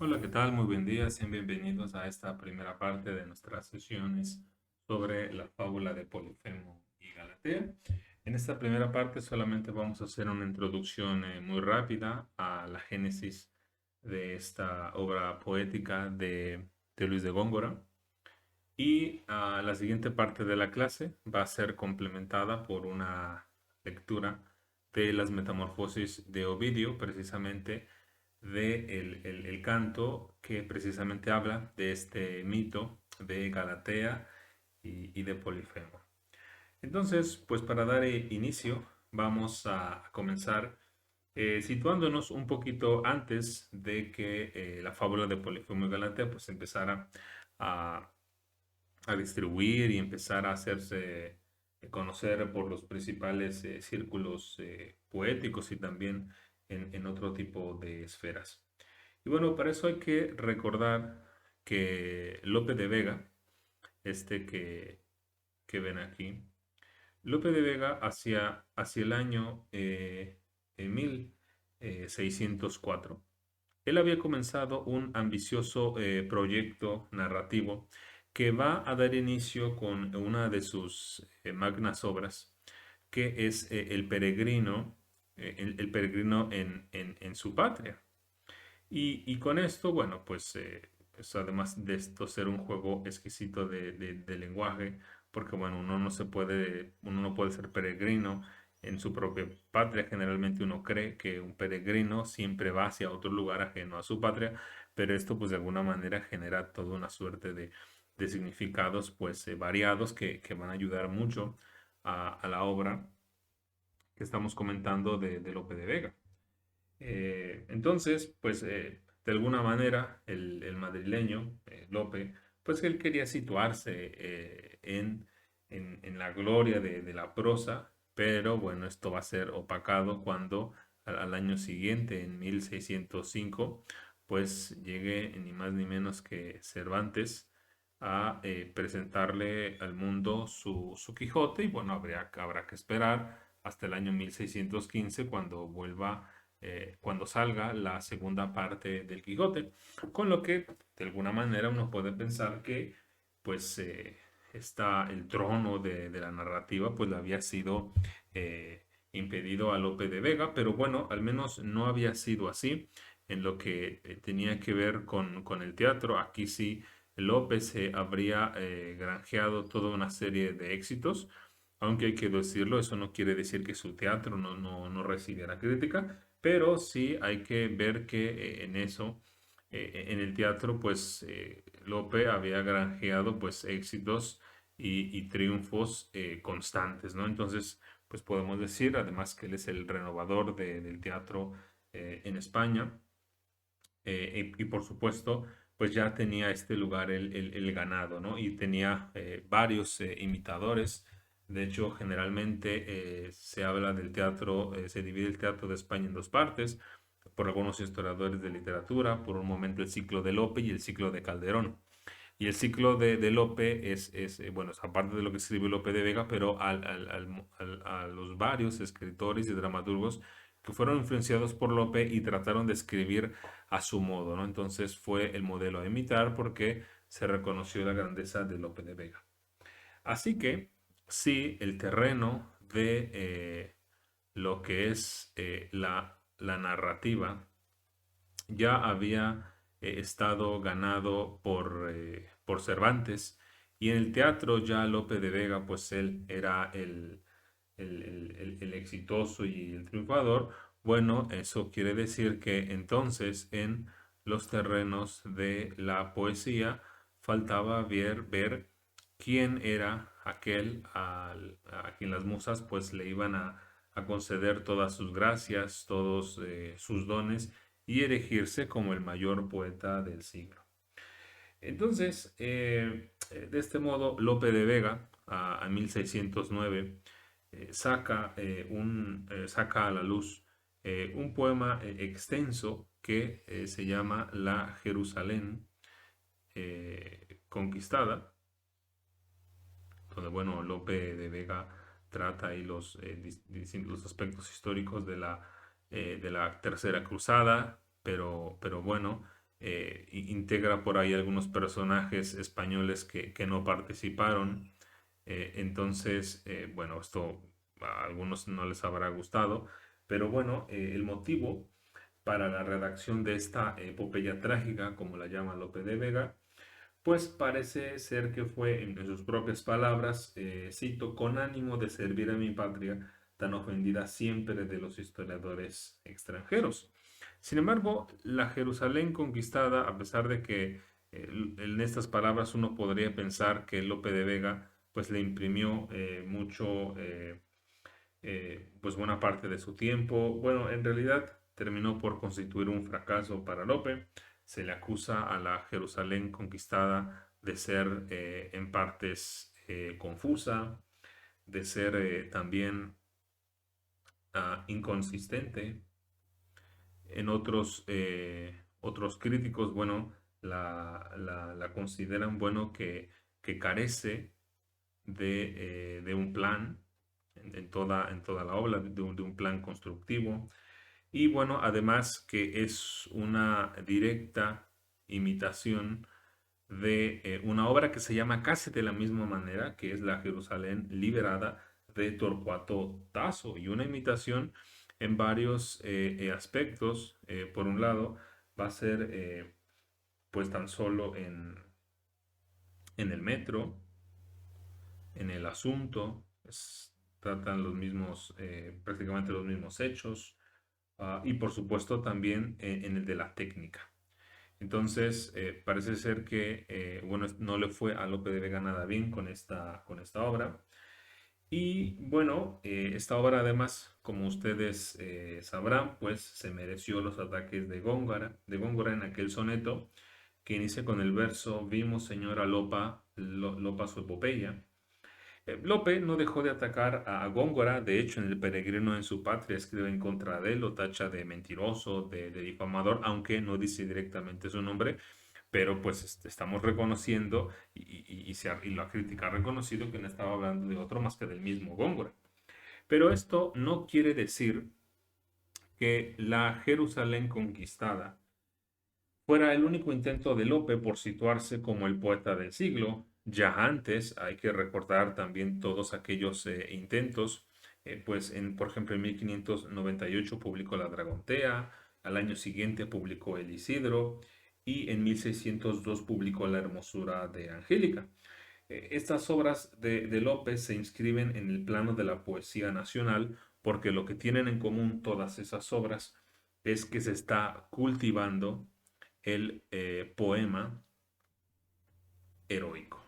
Hola, ¿qué tal? Muy buen día. Sean bienvenidos a esta primera parte de nuestras sesiones sobre la fábula de Polifemo y Galatea. En esta primera parte solamente vamos a hacer una introducción muy rápida a la génesis de esta obra poética de Luis de Góngora. Y la siguiente parte de la clase va a ser complementada por una lectura de las Metamorfosis de Ovidio, precisamente de el canto que precisamente habla de este mito de Galatea y de Polifemo. Entonces, pues para dar inicio, vamos a comenzar situándonos un poquito antes de que la fábula de Polifemo y Galatea pues empezara a a distribuir y empezar a hacerse conocer por los principales círculos poéticos y también en otro tipo de esferas. Y bueno, para eso hay que recordar que Lope de Vega, este que ven aquí, Lope de Vega hacia el año en 1604, él había comenzado un ambicioso proyecto narrativo que va a dar inicio con una de sus magnas obras, que es el peregrino en su patria. Y con esto, bueno, pues además de esto ser un juego exquisito de lenguaje, porque bueno, uno no puede ser peregrino en su propia patria. Generalmente uno cree que un peregrino siempre va hacia otro lugar ajeno a su patria, pero esto pues de alguna manera genera toda una suerte de significados pues variados que van a ayudar mucho a la obra que estamos comentando de Lope de Vega. Entonces, pues de alguna manera el madrileño, Lope, pues él quería situarse en la gloria de la prosa, pero bueno, esto va a ser opacado cuando al año siguiente, en 1605, pues llegue ni más ni menos que Cervantes a presentarle al mundo su Quijote y bueno, habrá que esperar hasta el año 1615 cuando salga la segunda parte del Quijote, con lo que de alguna manera uno puede pensar que pues está el trono de la narrativa pues le había sido impedido a Lope de Vega, pero bueno, al menos no había sido así en lo que tenía que ver con el teatro. Aquí sí Lope se habría granjeado toda una serie de éxitos, aunque hay que decirlo, eso no quiere decir que su teatro no recibiera crítica, pero sí hay que ver que en eso, en el teatro, pues Lope había granjeado pues éxitos y triunfos constantes, ¿no? Entonces, pues podemos decir, además que él es el renovador del teatro en España, y por supuesto, pues ya tenía este lugar el ganado, ¿no? Y tenía varios imitadores. De hecho, generalmente se habla del teatro, se divide el teatro de España en dos partes, por algunos historiadores de literatura, por un momento el ciclo de Lope y el ciclo de Calderón. Y el ciclo de Lope bueno, es aparte de lo que escribe Lope de Vega, pero a los varios escritores y dramaturgos que fueron influenciados por Lope y trataron de escribir a su modo, ¿no? Entonces fue el modelo a imitar porque se reconoció la grandeza de Lope de Vega. Así que sí, el terreno de lo que es la narrativa ya había estado ganado por Cervantes, y en el teatro ya Lope de Vega, pues él era el exitoso y el triunfador. Bueno, eso quiere decir que entonces en los terrenos de la poesía faltaba ver quién era aquel a quien las musas pues le iban a conceder todas sus gracias, todos sus dones y erigirse como el mayor poeta del siglo. Entonces, de este modo, Lope de Vega, a 1609, saca a la luz un poema extenso que se llama La Jerusalén conquistada, donde, bueno, Lope de Vega trata ahí los aspectos históricos de la Tercera Cruzada, pero bueno, integra por ahí algunos personajes españoles que no participaron. Entonces, bueno, esto a algunos no les habrá gustado, pero bueno, el motivo para la redacción de esta epopeya trágica, como la llama Lope de Vega, pues parece ser que fue, en sus propias palabras, cito, con ánimo de servir a mi patria, tan ofendida siempre de los historiadores extranjeros. Sin embargo, la Jerusalén conquistada, a pesar de que en estas palabras uno podría pensar que Lope de Vega pues le imprimió mucho, pues buena parte de su tiempo. Bueno, en realidad terminó por constituir un fracaso para Lope. Se le acusa a la Jerusalén conquistada de ser en partes confusa, de ser también inconsistente. En otros críticos, bueno, la consideran, bueno, que carece de un plan en toda la obra, de un plan constructivo. Y bueno, además que es una directa imitación de una obra que se llama casi de la misma manera, que es la Jerusalén liberada de Torcuato Tasso, y una imitación en varios aspectos. Por un lado, va a ser pues tan solo en el metro, en el asunto, tratan los mismos, prácticamente los mismos hechos, y por supuesto también en el de la técnica. Entonces, parece ser que, bueno, no le fue a Lope de Vega nada bien con esta obra. Y bueno, esta obra además, como ustedes sabrán, pues se mereció los ataques de Góngora en aquel soneto que inicia con el verso: Vimos, señora Lopa, Lopa su epopeya. Lope no dejó de atacar a Góngora. De hecho, en El peregrino en su patria escribe en contra de él, lo tacha de mentiroso, de difamador, aunque no dice directamente su nombre, pero pues estamos reconociendo, y la crítica ha reconocido, que no estaba hablando de otro más que del mismo Góngora. Pero esto no quiere decir que la Jerusalén conquistada fuera el único intento de Lope por situarse como el poeta del siglo. Ya antes hay que recordar también todos aquellos intentos, pues por ejemplo en 1598 publicó La Dragontea, al año siguiente publicó El Isidro, y en 1602 publicó La Hermosura de Angélica. Estas obras de Lope se inscriben en el plano de la poesía nacional, porque lo que tienen en común todas esas obras es que se está cultivando el poema heroico.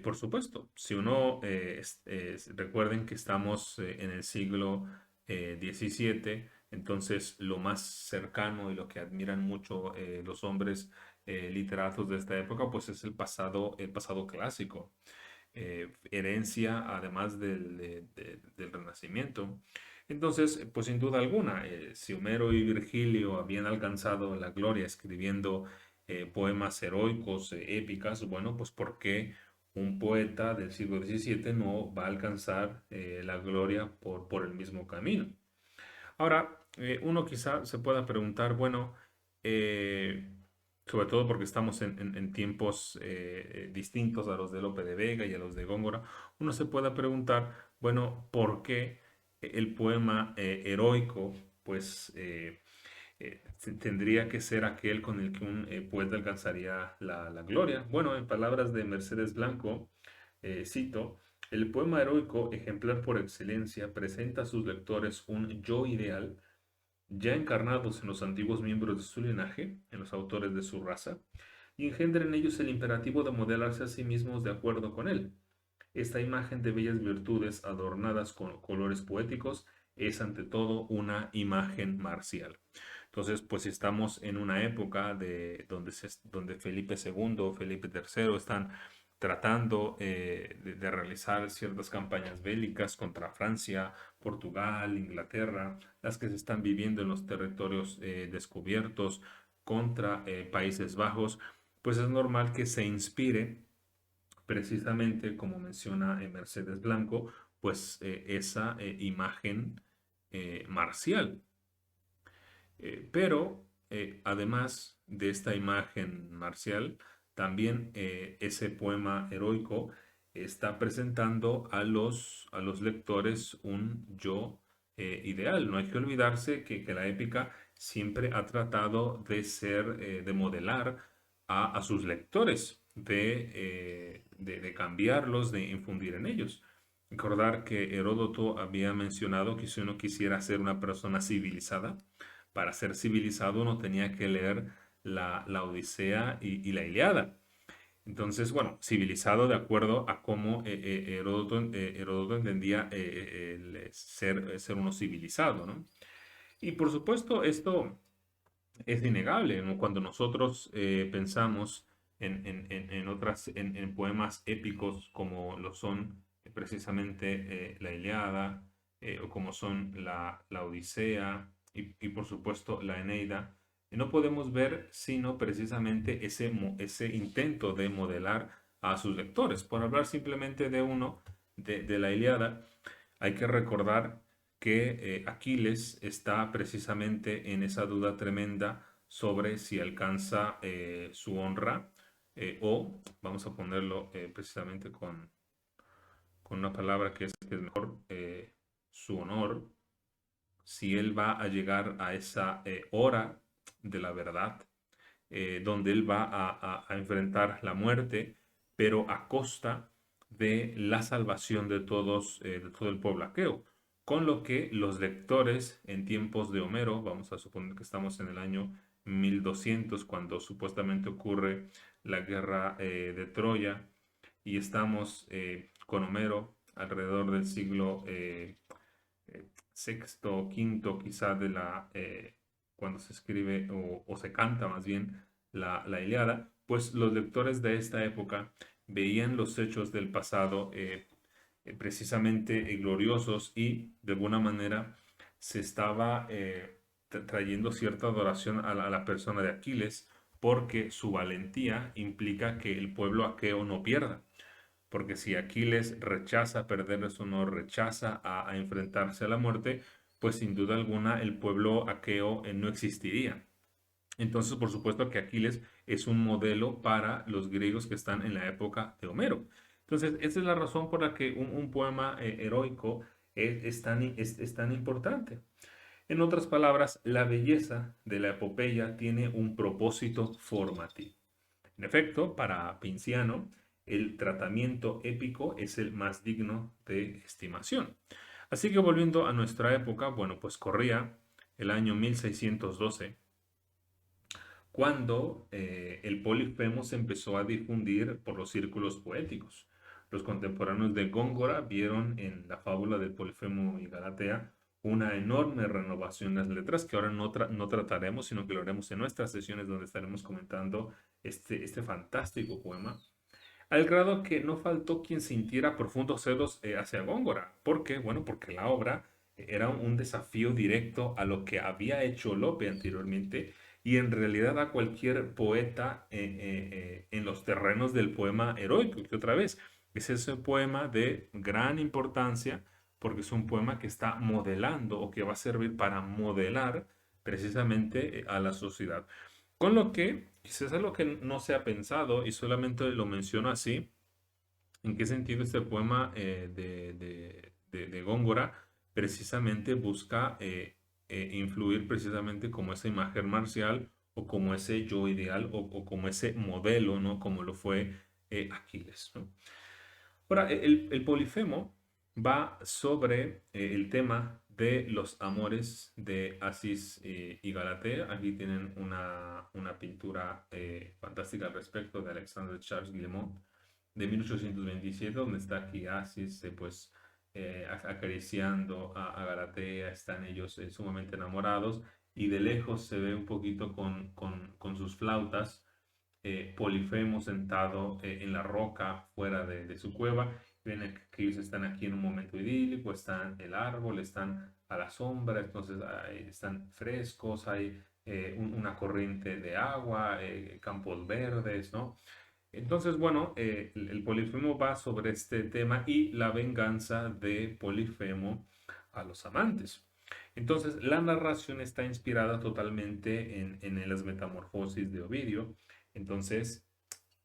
Por supuesto, si uno, recuerden que estamos en el siglo XVII, entonces lo más cercano y lo que admiran mucho los hombres literatos de esta época, pues es el pasado clásico, herencia además del Renacimiento. Entonces, pues sin duda alguna, si Homero y Virgilio habían alcanzado la gloria escribiendo poemas heroicos, épicas, bueno, pues ¿por qué un poeta del siglo XVII no va a alcanzar la gloria por el mismo camino? Ahora, uno quizá se pueda preguntar, bueno, eh, sobre todo porque estamos en tiempos distintos a los de Lope de Vega y a los de Góngora, uno se puede preguntar, bueno, ¿por qué el poema heroico, pues, tendría que ser aquel con el que un poeta alcanzaría la gloria? Bueno, en palabras de Mercedes Blanco, cito: el poema heroico, ejemplar por excelencia, presenta a sus lectores un yo ideal, ya encarnados en los antiguos miembros de su linaje, en los autores de su raza, y engendra en ellos el imperativo de modelarse a sí mismos de acuerdo con él. Esta imagen de bellas virtudes adornadas con colores poéticos es ante todo una imagen marcial. Entonces, pues estamos en una época donde Felipe II, Felipe III están tratando de realizar ciertas campañas bélicas contra Francia, Portugal, Inglaterra, las que se están viviendo en los territorios descubiertos contra Países Bajos. Pues es normal que se inspire precisamente, como menciona Mercedes Blanco, pues esa imagen marcial. Pero además de esta imagen marcial, también ese poema heroico está presentando a los lectores un yo ideal. No hay que olvidarse que la épica siempre ha tratado de ser, de modelar a sus lectores, de cambiarlos, de infundir en ellos. Recordar que Heródoto había mencionado que si uno quisiera ser una persona civilizada, para ser civilizado uno tenía que leer la Odisea y la Ilíada. Entonces, bueno, civilizado de acuerdo a cómo Heródoto entendía ser uno civilizado, ¿no? Y por supuesto, esto es innegable, ¿no? Cuando nosotros pensamos en poemas épicos como lo son precisamente la Ilíada, o como son la Odisea y por supuesto la Eneida, no podemos ver sino precisamente ese intento de modelar a sus lectores. Por hablar simplemente de uno, de la Ilíada, hay que recordar que Aquiles está precisamente en esa duda tremenda sobre si alcanza su honra, o, vamos a ponerlo precisamente con una palabra que es mejor, su honor, si él va a llegar a esa hora de la verdad, donde él va a enfrentar la muerte, pero a costa de la salvación de todo el pueblo aqueo. Con lo que los lectores en tiempos de Homero, vamos a suponer que estamos en el año 1200, cuando supuestamente ocurre la guerra de Troya, y estamos con Homero alrededor del siglo sexto, quinto, quizá cuando se escribe o se canta más bien la Ilíada, pues los lectores de esta época veían los hechos del pasado precisamente gloriosos, y de alguna manera se estaba trayendo cierta adoración a la persona de Aquiles, porque su valentía implica que el pueblo aqueo no pierda. Porque si Aquiles rechaza perder su honor, rechaza a enfrentarse a la muerte, pues sin duda alguna el pueblo aqueo no existiría. Entonces, por supuesto que Aquiles es un modelo para los griegos que están en la época de Homero. Entonces, esa es la razón por la que un poema heroico es tan importante. En otras palabras, la belleza de la epopeya tiene un propósito formativo. En efecto, para Pinciano, el tratamiento épico es el más digno de estimación. Así que volviendo a nuestra época, bueno, pues corría el año 1612, cuando el Polifemo se empezó a difundir por los círculos poéticos. Los contemporáneos de Góngora vieron en la fábula del Polifemo y Galatea una enorme renovación en las letras, que ahora no trataremos, sino que lo haremos en nuestras sesiones, donde estaremos comentando este fantástico poema, al grado que no faltó quien sintiera profundos celos hacia Góngora. ¿Por qué? Bueno, porque la obra era un desafío directo a lo que había hecho Lope anteriormente, y en realidad a cualquier poeta en los terrenos del poema heroico, que otra vez es ese poema de gran importancia, porque es un poema que está modelando, o que va a servir para modelar precisamente a la sociedad. Con lo que quizás es algo que no se ha pensado, y solamente lo menciono así. ¿En qué sentido este poema de Góngora precisamente busca influir precisamente como esa imagen marcial, o como ese yo ideal, o como ese modelo, ¿no? Como lo fue Aquiles, ¿no? Ahora, el Polifemo va sobre el tema de los amores de Asis y Galatea. Aquí tienen una pintura fantástica al respecto, de Alexandre Charles Guillemot, de 1827, donde está aquí Asis pues acariciando a Galatea. Están ellos sumamente enamorados, y de lejos se ve un poquito con sus flautas Polifemo sentado en la roca fuera de su cueva. Ven que ellos están aquí en un momento idílico, están el árbol, están a la sombra, entonces están frescos, hay una corriente de agua, campos verdes, ¿no? Entonces, bueno, el Polifemo va sobre este tema y la venganza de Polifemo a los amantes. Entonces, la narración está inspirada totalmente en las metamorfosis de Ovidio. Entonces,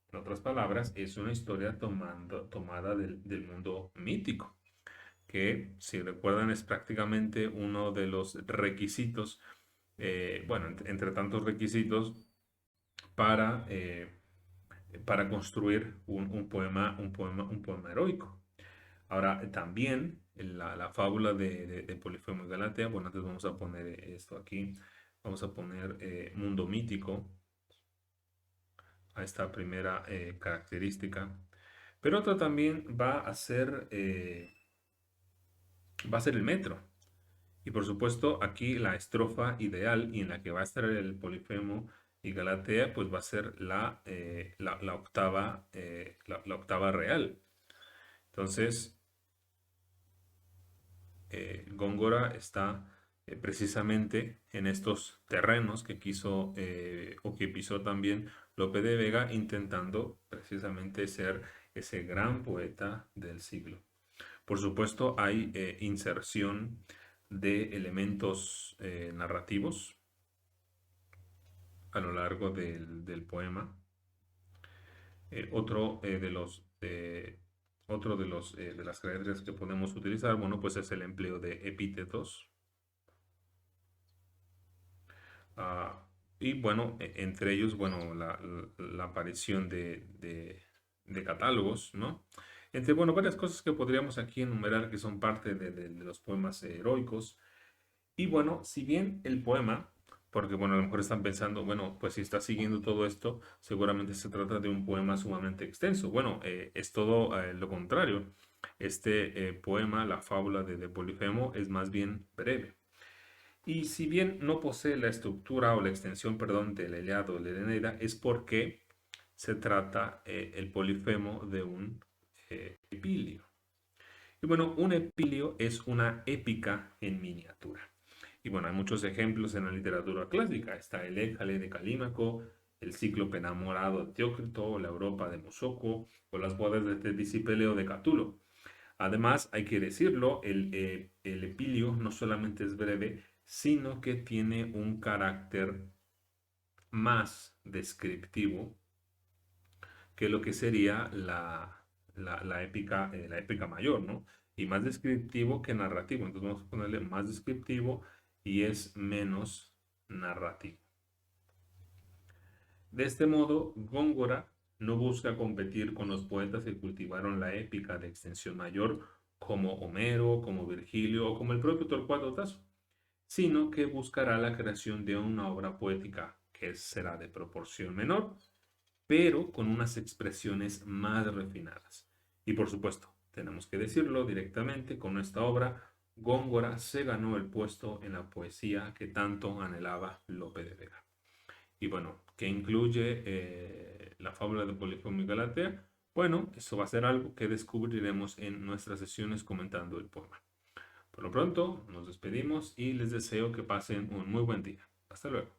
en otras palabras, es una historia tomada del mundo mítico, que si recuerdan es prácticamente uno de los requisitos, bueno, entre tantos requisitos para, para construir un poema heroico. Ahora, también la fábula de Polifemo y Galatea, bueno, antes vamos a poner esto aquí, vamos a poner mundo mítico a esta primera característica, pero otra también va a ser el metro. Y por supuesto, aquí la estrofa ideal y en la que va a estar el Polifemo y Galatea, pues va a ser la octava, la octava real. Entonces, Góngora está precisamente en estos terrenos que quiso o que pisó también Lope de Vega, intentando precisamente ser ese gran poeta del siglo. Por supuesto, hay inserción de elementos narrativos a lo largo del poema. Otro de las características que podemos utilizar, bueno, pues es el empleo de epítetos. Ah, y bueno, entre ellos, bueno, la aparición de catálogos, ¿no? Entre, bueno, varias cosas que podríamos aquí enumerar que son parte de los poemas heroicos. Y bueno, si bien el poema, porque bueno, a lo mejor están pensando, bueno, pues si está siguiendo todo esto, seguramente se trata de un poema sumamente extenso. Bueno, es todo lo contrario. Este poema, la fábula de Polifemo, es más bien breve. Y si bien no posee la estructura o la extensión, perdón, del Iliada o la Eneida, es porque se trata el Polifemo de un epilio. Y bueno, un epilio es una épica en miniatura. Y bueno, hay muchos ejemplos en la literatura clásica. Está el Éjale de Calímaco, el Cíclope enamorado de Teócrito, la Europa de Mosoco o las bodas de Tesisipeleo de Catulo. Además, hay que decirlo, el epilio no solamente es breve, sino que tiene un carácter más descriptivo que lo que sería la épica mayor, ¿no? Y más descriptivo que narrativo. Entonces vamos a ponerle más descriptivo y es menos narrativo. De este modo, Góngora no busca competir con los poetas que cultivaron la épica de extensión mayor como Homero, como Virgilio o como el propio Torcuato Tasso, sino que buscará la creación de una obra poética que será de proporción menor, pero con unas expresiones más refinadas. Y por supuesto, tenemos que decirlo directamente, con esta obra, Góngora se ganó el puesto en la poesía que tanto anhelaba Lope de Vega. Y bueno, ¿qué incluye la fábula de Polifemo y Galatea? Bueno, eso va a ser algo que descubriremos en nuestras sesiones comentando el poema. Por lo pronto, nos despedimos y les deseo que pasen un muy buen día. Hasta luego.